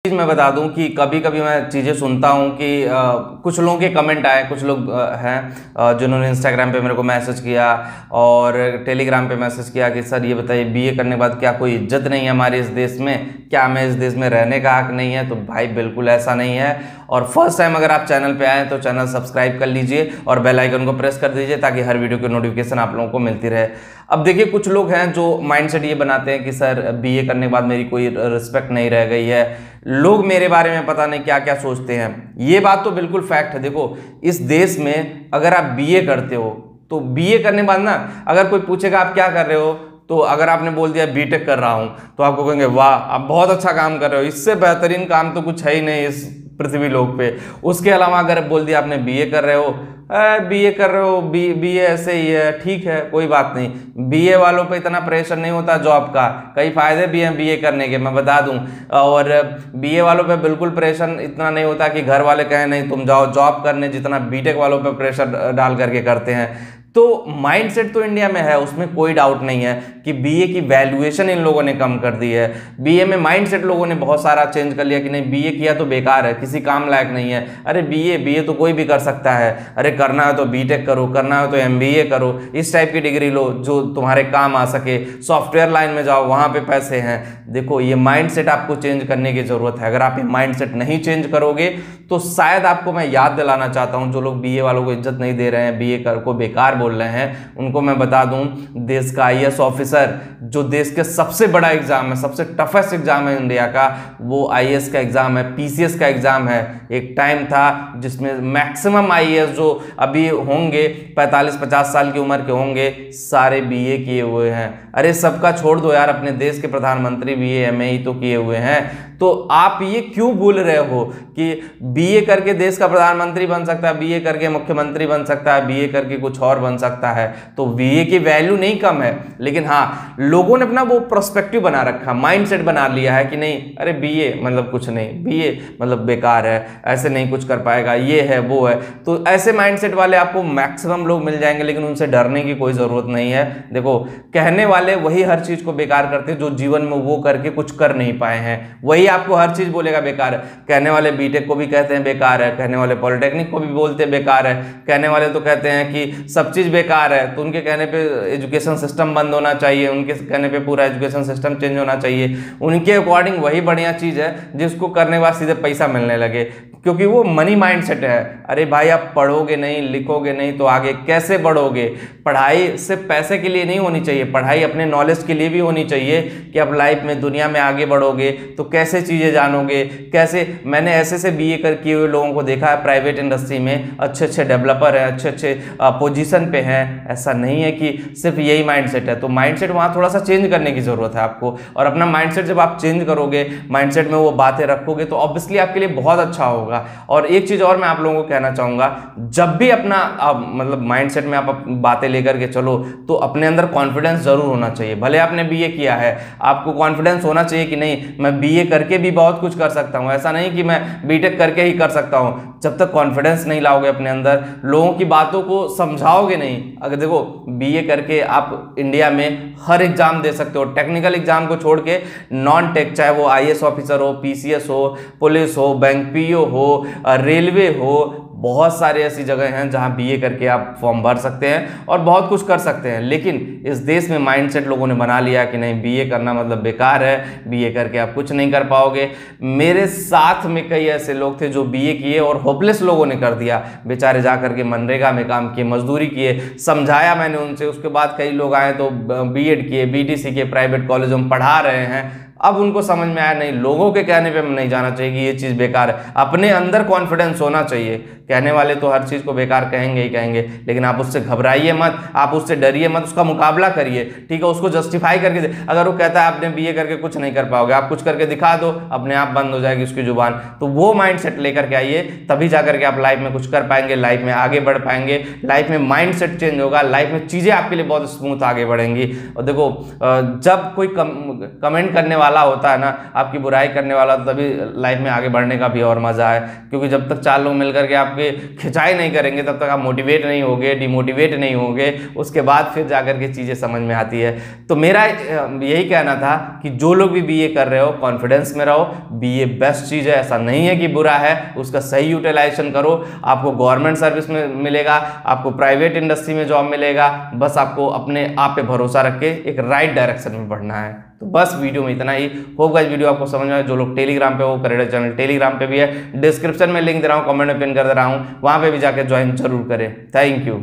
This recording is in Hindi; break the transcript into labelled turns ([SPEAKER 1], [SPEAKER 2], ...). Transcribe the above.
[SPEAKER 1] चीज़ मैं बता दूं कि कभी कभी मैं चीज़ें सुनता हूं कि कुछ लोगों के कमेंट आए, कुछ लोग हैं जिन्होंने इंस्टाग्राम पे मेरे को मैसेज किया और टेलीग्राम पे मैसेज किया कि सर ये बताइए बीए करने के बाद क्या कोई इज्जत नहीं है हमारे इस देश में, क्या हमें इस देश में रहने का हक नहीं है। तो भाई बिल्कुल ऐसा नहीं है। और फर्स्ट टाइम अगर आप चैनल पे आए तो चैनल सब्सक्राइब कर लीजिए और बेल आइकन को प्रेस कर दीजिए ताकि हर वीडियो की नोटिफिकेशन आप लोगों को मिलती रहे। अब देखिए कुछ लोग हैं जो माइंडसेट ये बनाते हैं कि सर बीए करने के बाद मेरी कोई रिस्पेक्ट नहीं रह गई है, लोग मेरे बारे में पता नहीं क्या क्या सोचते हैं। ये बात तो बिल्कुल फैक्ट है। देखो इस देश में अगर आप बीए करते हो तो बीए करने के बाद ना अगर कोई पूछेगा आप क्या कर रहे हो, तो अगर आपने बोल दिया बीटेक कर रहा हूं तो आपको कहेंगे वाह आप बहुत अच्छा काम कर रहे हो, इससे बेहतरीन काम तो कुछ है ही नहीं इस पृथ्वी लोक पे। उसके अलावा अगर बोल दिया आपने बीए कर रहे हो, बीए कर रहे हो, बीए ऐसे ही है, ठीक है कोई बात नहीं। बीए वालों पे इतना प्रेशर नहीं होता जॉब का, कई फायदे भी हैं बीए करने के मैं बता दूं। और बीए वालों पे बिल्कुल प्रेशर इतना नहीं होता कि घर वाले कहें नहीं तुम जाओ जॉब करने, जितना बीटेक वालों पे प्रेशर डाल करके करते हैं। तो माइंडसेट तो इंडिया में है, उसमें कोई डाउट नहीं है कि बीए की वैल्यूएशन इन लोगों ने कम कर दी है। बीए में माइंडसेट लोगों ने बहुत सारा चेंज कर लिया कि नहीं बीए किया तो बेकार है, किसी काम लायक नहीं है। अरे बीए तो कोई भी कर सकता है, अरे करना है तो बीटेक करो, करना है तो एमबीए करो, इस टाइप की डिग्री लो जो तुम्हारे काम आ सके, सॉफ्टवेयर लाइन में जाओ वहाँ पे पैसे हैं। देखो ये माइंडसेट आपको चेंज करने की जरूरत है। अगर आप ये माइंडसेट नहीं चेंज करोगे तो शायद आपको मैं याद दिलाना चाहता हूँ, जो लोग बीए वालों को इज्जत नहीं दे रहे हैं, बीए को बेकार बोल रहे हैं, उनको मैं बता दूं देश का आईएएस ऑफिसर, जो देश के सबसे बड़ा एग्जाम है, सबसे टफेस्ट एग्जाम है इंडिया का, वो आईएएस का एग्जाम है, पीसीएस का एग्जाम है। एक टाइम था जिसमें मैक्सिमम आईएएस जो अभी होंगे 45-50 साल की उम्र के होंगे, सारे बीए किए हुए हैं। अरे सबका छोड़ दो यार, अपने देश के प्रधानमंत्री बीए एमए ही तो किए हुए हैं। तो आप ये क्यों भूल रहे हो कि बीए करके देश का प्रधानमंत्री बन सकता है, बीए करके मुख्यमंत्री बन सकता है, बीए करके कुछ और बन सकता है। तो बीए की वैल्यू नहीं कम है, लेकिन हाँ लोगों ने अपना वो पर्सपेक्टिव बना रखा, माइंडसेट बना लिया है कि नहीं अरे बीए मतलब कुछ नहीं, बीए मतलब बेकार है, ऐसे नहीं कुछ कर पाएगा, ये है वो है। तो ऐसे माइंडसेट वाले आपको मैक्सिमम लोग मिल जाएंगे, लेकिन उनसे डरने की कोई जरूरत नहीं है। देखो कहने वाले वही हर चीज को बेकार करते हैं जो जीवन में वो करके कुछ कर नहीं पाए हैं, वही आपको हर चीज बोलेगा बेकार है। कहने वाले बीटेक को भी कहते हैं बेकार है, कहने वाले पॉलिटेक्निक को भी बोलते हैं बेकार है, कहने वाले तो कहते हैं कि सब चीज बेकार है। तो उनके कहने पे एजुकेशन सिस्टम बंद होना चाहिए, उनके कहने पे पूरा एजुकेशन सिस्टम चेंज होना चाहिए। उनके अकॉर्डिंग वही बढ़िया चीज है जिसको करने के बाद सीधे पैसा मिलने लगे, क्योंकि वो मनी माइंडसेट है। अरे भाई आप पढ़ोगे नहीं लिखोगे नहीं तो आगे कैसे बढ़ोगे। पढ़ाई सिर्फ पैसे के लिए नहीं होनी चाहिए, पढ़ाई अपने नॉलेज के लिए भी होनी चाहिए कि आप लाइफ में दुनिया में आगे बढ़ोगे तो कैसे चीजें जानोगे, कैसे। मैंने ऐसे बीए कर किए हुए लोगों को देखा है प्राइवेट इंडस्ट्री में, अच्छे अच्छे डेवलपर हैं, अच्छे अच्छे पोजीशन पे हैं। ऐसा नहीं है कि सिर्फ यही माइंडसेट है। तो माइंडसेट वहाँ थोड़ा सा चेंज करने की जरूरत है आपको, और अपना माइंडसेट जब आप चेंज करोगे, माइंडसेट में वो बातें रखोगे तो ऑब्वियसली आपके लिए बहुत अच्छा होगा। और एक चीज और मैं आप लोगों को कहना चाहूंगा, जब भी अपना मतलब माइंडसेट में आप बातें लेकर के चलो तो अपने अंदर कॉन्फिडेंस जरूर होना चाहिए। भले आपने बीए किया है, आपको कॉन्फिडेंस होना चाहिए कि नहीं मैं बीए करके भी बहुत कुछ कर सकता हूं, ऐसा नहीं कि मैं बीटेक करके ही कर सकता हूं। जब तक कॉन्फिडेंस नहीं लाओगे अपने अंदर, लोगों की बातों को समझाओगे नहीं। अगर देखो बीए करके आप इंडिया में हर एग्जाम दे सकते हो, टेक्निकल एग्जाम को छोड़ के नॉन टेक, चाहे वो आईएएस ऑफिसर हो, पीसीएस हो, पुलिस हो, बैंक पीओ हो, रेलवे हो, बहुत सारी ऐसी जगह हैं जहां बीए करके आप फॉर्म भर सकते हैं और बहुत कुछ कर सकते हैं। लेकिन इस देश में माइंडसेट लोगों ने बना लिया कि नहीं बीए करना मतलब बेकार है, बीए करके आप कुछ नहीं कर पाओगे। मेरे साथ में कई ऐसे लोग थे जो बीए किए और होपलेस लोगों ने कर दिया, बेचारे जा करके मनरेगा में काम किए, मजदूरी किए। समझाया मैंने उनसे, उसके बाद कई लोग आए तो बीएड किए, बीटीसी के प्राइवेट कॉलेजों में पढ़ा रहे हैं। अब उनको समझ में आया नहीं, लोगों के कहने पे नहीं जाना चाहिए कि ये चीज़ बेकार है, अपने अंदर कॉन्फिडेंस होना चाहिए। कहने वाले तो हर चीज़ को बेकार कहेंगे ही कहेंगे, लेकिन आप उससे घबराइए मत, आप उससे डरिए मत, उसका मुकाबला करिए, ठीक है। उसको जस्टिफाई करके दे। अगर वो कहता है आपने बीए करके कुछ नहीं कर पाओगे, आप कुछ करके दिखा दो, अपने आप बंद हो जाएगी उसकी जुबान। तो वो माइंडसेट लेकर के आइए, तभी जा करके आप लाइफ में कुछ कर पाएंगे, लाइफ में आगे बढ़ पाएंगे, लाइफ में माइंडसेट चेंज होगा, लाइफ में चीज़ें आपके लिए बहुत स्मूथ आगे बढ़ेंगी। और देखो जब कोई कमेंट करने वाला होता है ना, आपकी बुराई करने वाला, तभी लाइफ में आगे बढ़ने का भी और मज़ा है। क्योंकि जब तक 4 लोग मिलकर के आपके खिंचाई नहीं करेंगे तब तक आप मोटिवेट नहीं होगे, डिमोटिवेट नहीं होगे, उसके बाद फिर जाकर के चीज़ें समझ में आती है। तो मेरा यही कहना था कि जो लोग भी बीए कर रहे हो कॉन्फिडेंस में रहो, बीए बेस्ट चीज़ है, ऐसा नहीं है कि बुरा है, उसका सही यूटिलाइजेशन करो। आपको गवर्नमेंट सर्विस में मिलेगा, आपको प्राइवेट इंडस्ट्री में जॉब मिलेगा, बस आपको अपने आप पे भरोसा रख के एक राइट डायरेक्शन में बढ़ना है। तो बस वीडियो में इतना ही। होप गाइस वीडियो आपको समझ में आए। जो लोग टेलीग्राम पे हो, करेडर चैनल टेलीग्राम पे भी है, डिस्क्रिप्शन में लिंक दे रहा हूँ, कमेंट में पिन कर दे रहा हूँ, वहाँ पे भी जाकर ज्वाइन जरूर करें। Thank you.